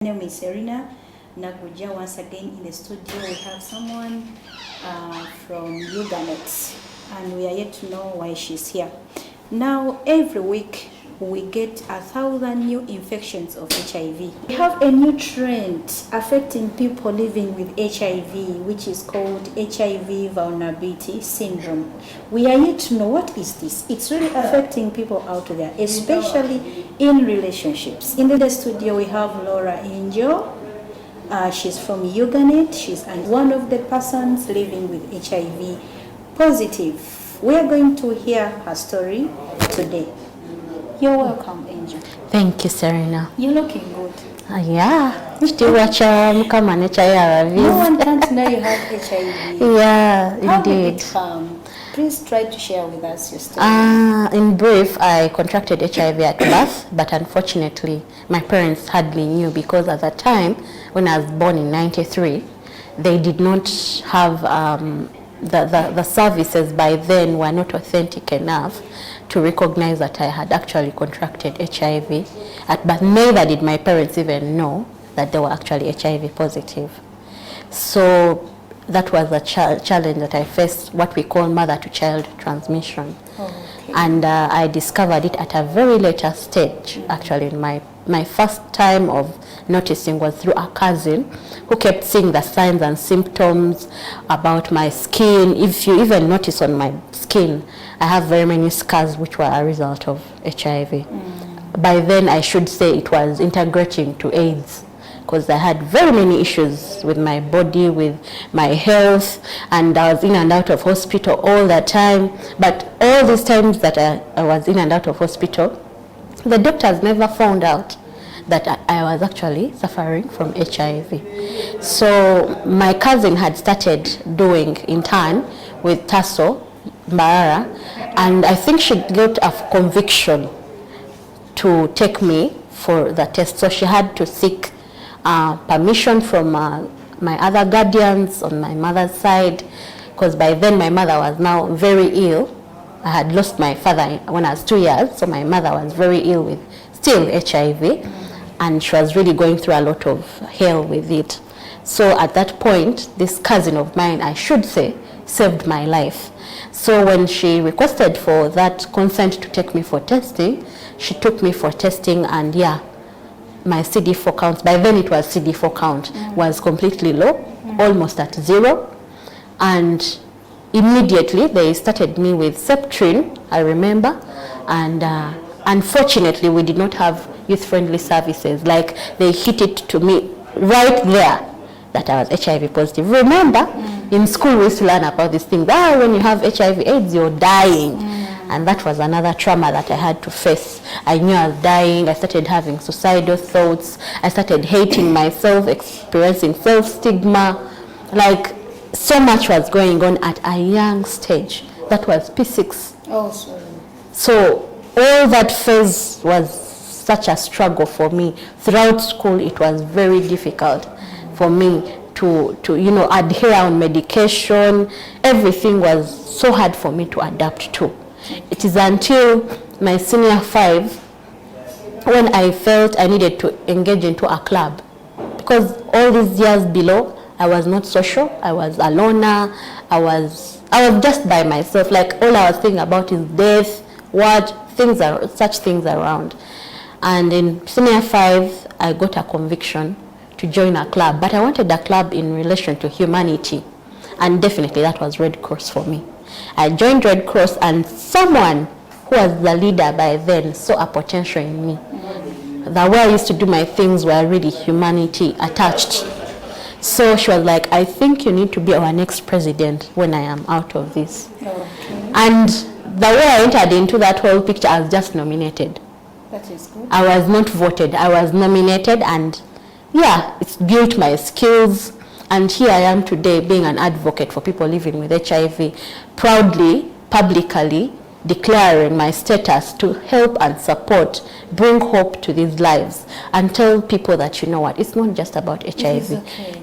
My name is Serena Naguja. Once again in the studio we have someone from Uganet, and we are yet to know why she's here. Now every week we get 1,000 new infections of HIV. We have a new trend affecting people living with HIV, which is called HIV Vulnerability Syndrome. We are yet to know what is this. It's really affecting people out there, especially in relationships. In the studio we have Laura Angel. She's from Uganet. She's one of the persons living with HIV positive. We are going to hear her story today. You're welcome, Angel. Thank you, Serena. You're looking good. Yeah. No one can't know you have HIV. Yeah, How indeed. did it come? Please try to share with us your story. In brief, I contracted HIV at birth, but unfortunately, my parents hardly knew because at that time, when I was born in '93, they did not have the services by then were not authentic enough to recognize that I had actually contracted HIV, but neither did my parents even know that they were actually HIV positive. So that was a challenge that I faced, what we call mother-to-child transmission. Oh, okay. And I discovered it at a very later stage. Actually, my first time of noticing was through a cousin who kept seeing the signs and symptoms about my skin. If you even notice on my skin, I have very many scars which were a result of HIV. By then, I should say it was integrating to AIDS, because I had very many issues with my body, with my health, and I was in and out of hospital all the time. But all these times that I was in and out of hospital, the doctors never found out that I was actually suffering from HIV. So my cousin had started doing intern with Tasso Mbarara, and I think she got a conviction to take me for the test. So she had to seek permission from my other guardians on my mother's side, because by then my mother was now very ill. I had lost my father when I was 2 years, so my mother was very ill with still HIV, and she was really going through a lot of hell with it. So at that point, this cousin of mine, I should say, saved my life. So when she requested for that consent to take me for testing, she took me for testing, and yeah, my CD4 count, by then it was CD4 count, was completely low, almost at 0. And immediately they started me with Septrin, I remember, and unfortunately we did not have youth-friendly services. Like, they hit it to me right there that I was HIV positive. Remember, in school we used to learn about these things. When you have HIV AIDS, you're dying. And that was another trauma that I had to face. I knew I was dying. I started having suicidal thoughts. I started hating myself, experiencing self-stigma. Like, so much was going on at a young stage. That was P6. Oh, sorry. So all that phase was such a struggle for me. Throughout school, it was very difficult for me to adhere on medication. Everything was so hard for me to adapt to. It is until my senior 5 when I felt I needed to engage into a club, because all these years below I was not social. I was a loner. I was just by myself. Like, all I was thinking about is death, such things around. And in senior 5, I got a conviction to join a club, but I wanted a club in relation to humanity, and definitely that was Red Cross for me. I joined Red Cross, and someone who was the leader by then saw a potential in me. The way I used to do my things were really humanity attached. So she was like, I think you need to be our next president when I am out of this. Okay. And the way I entered into that whole picture, I was just nominated. That is good. I was not voted. I was nominated, and yeah, it's built my skills. And here I am today, being an advocate for people living with HIV, proudly, publicly declaring my status to help and support, bring hope to these lives, and tell people that, you know what, it's not just about HIV.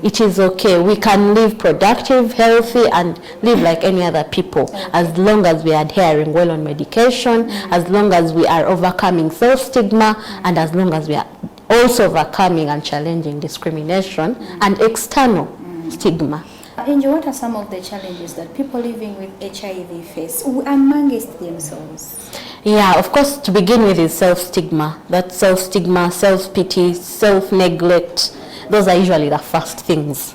It is okay. We can live productive, healthy, and live like any other people, as long as we are adhering well on medication, as long as we are overcoming self-stigma, and as long as we are also overcoming and challenging discrimination and external stigma. Angel, what are some of the challenges that people living with HIV face amongst themselves? Yeah, of course, to begin with is self-stigma. That self-stigma, self-pity, self-neglect, those are usually the first things.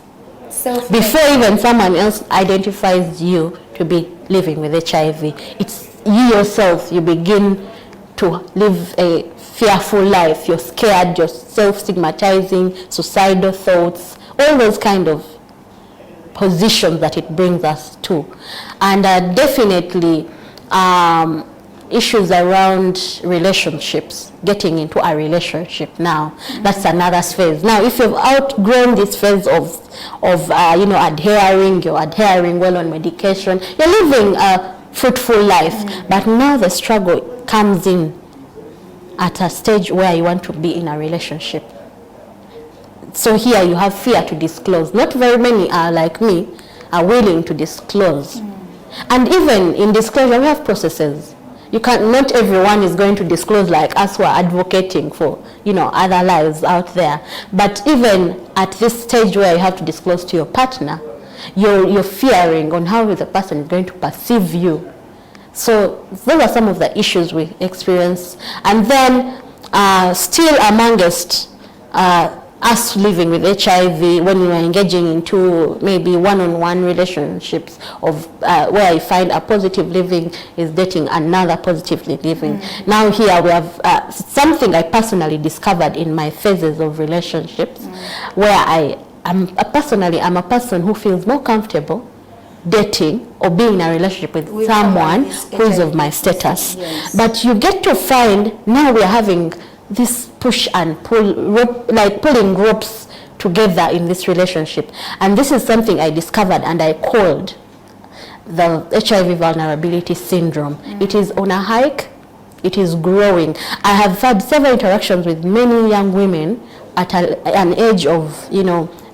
Before even someone else identifies you to be living with HIV, it's you yourself, you begin to live a fearful life. You're scared, you're self-stigmatizing, suicidal thoughts, all those kind of positions that it brings us to. And definitely issues around relationships, getting into a relationship now, that's another phase. Now, if you've outgrown this phase of adhering, you're adhering well on medication, you're living a fruitful life, but now the struggle comes in at a stage where you want to be in a relationship. So here you have fear to disclose. Not very many are like me, are willing to disclose. And even in disclosure, we have processes. Not everyone is going to disclose like us who are advocating for, other lives out there. But even at this stage where you have to disclose to your partner, you're fearing on how the person is going to perceive you. So those are some of the issues we experience. And then still amongst us living with HIV, when we are engaging into maybe one-on-one relationships of where I find a positive living is dating another positively living. Now here we have something I personally discovered in my phases of relationships, where I'm a person who feels more comfortable dating or being in a relationship with someone who is of my status. Yes. But you get to find now we are having this push and pull, like pulling ropes together in this relationship. And this is something I discovered and I called the HIV Vulnerability Syndrome. It is on a hike, it is growing. I have had several interactions with many young women at an age of,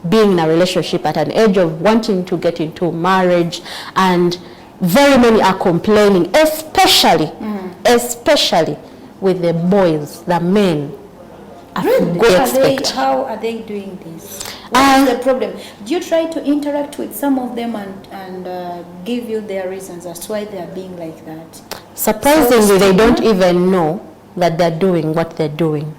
being in a relationship, at an age of wanting to get into marriage, and very many are complaining, especially with the boys, the men. Really? How are they doing this? What is the problem? Do you try to interact with some of them and give you their reasons as to why they are being like that? Surprisingly, they don't even know that they're doing what they're doing,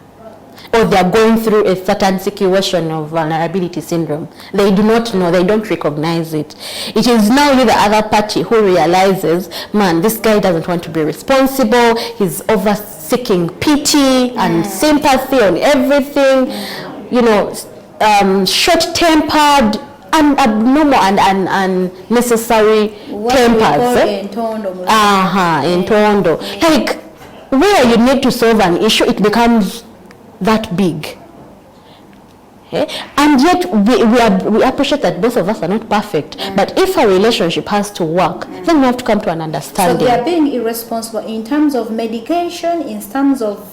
or they're going through a certain situation of vulnerability syndrome. They do not know, they don't recognize it. It is now you, the other party, who realizes, man, this guy doesn't want to be responsible, he's over seeking pity and sympathy on everything, short-tempered, and abnormal and unnecessary tempers. Intondo. Like, where you need to solve an issue, it becomes that big. Okay? And yet we appreciate that both of us are not perfect. But if a relationship has to work, then we have to come to an understanding. So they are being irresponsible in terms of medication, in terms of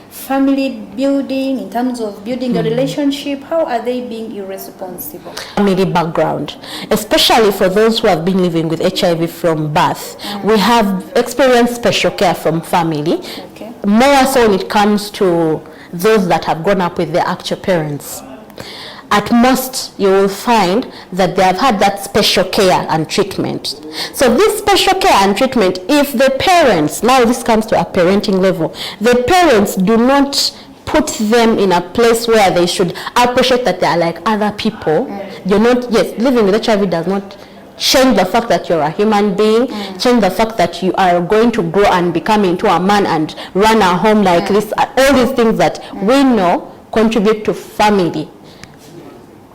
family building, in terms of building a relationship. How are they being irresponsible? Family background, especially for those who have been living with HIV from birth. We have experienced special care from family. Okay. More so when it comes to those that have grown up with their actual parents. At most, you will find that they have had that special care and treatment. So this special care and treatment, if the parents, now this comes to a parenting level, the parents do not put them in a place where they should appreciate that they are like other people. You're not, yes, living with HIV does not change the fact that you're a human being, change the fact that you are going to grow and become into a man and run a home like this, all these things that we know contribute to family.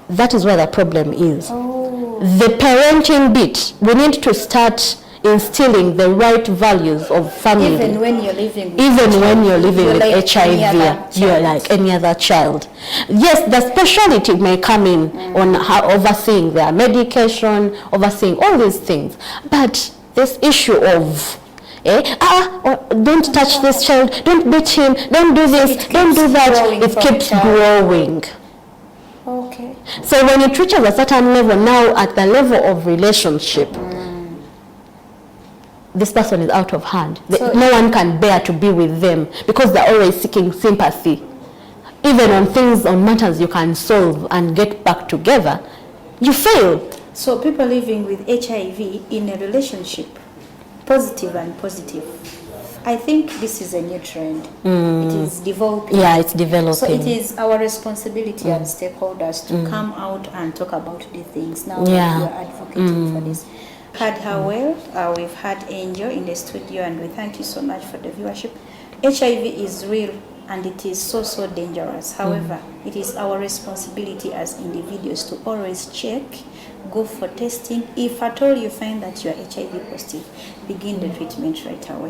That is where the problem is. The parenting bit, we need to start instilling the right values of family. Even when you're living with HIV, you're like any other child. Yes, the speciality may come in on how overseeing their medication, overseeing all these things. But this issue of don't touch this child, don't beat him, don't do this, don't do that, it keeps growing. Okay. So when it reaches a certain level, now at the level of relationship, this person is out of hand. No one can bear to be with them because they're always seeking sympathy. even on things, on matters you can solve and get back together, you fail. So people living with HIV in a relationship, positive and positive, I think this is a new trend. It is developing. Yeah, it's developing. So it is our responsibility as stakeholders to come out and talk about these things now that we are advocating for this. Had her well, we've had Angel in the studio, and we thank you so much for the viewership. HIV is real and it is so dangerous. However, it is our responsibility as individuals to always check, go for testing. If at all you find that you are HIV positive, begin the treatment right away.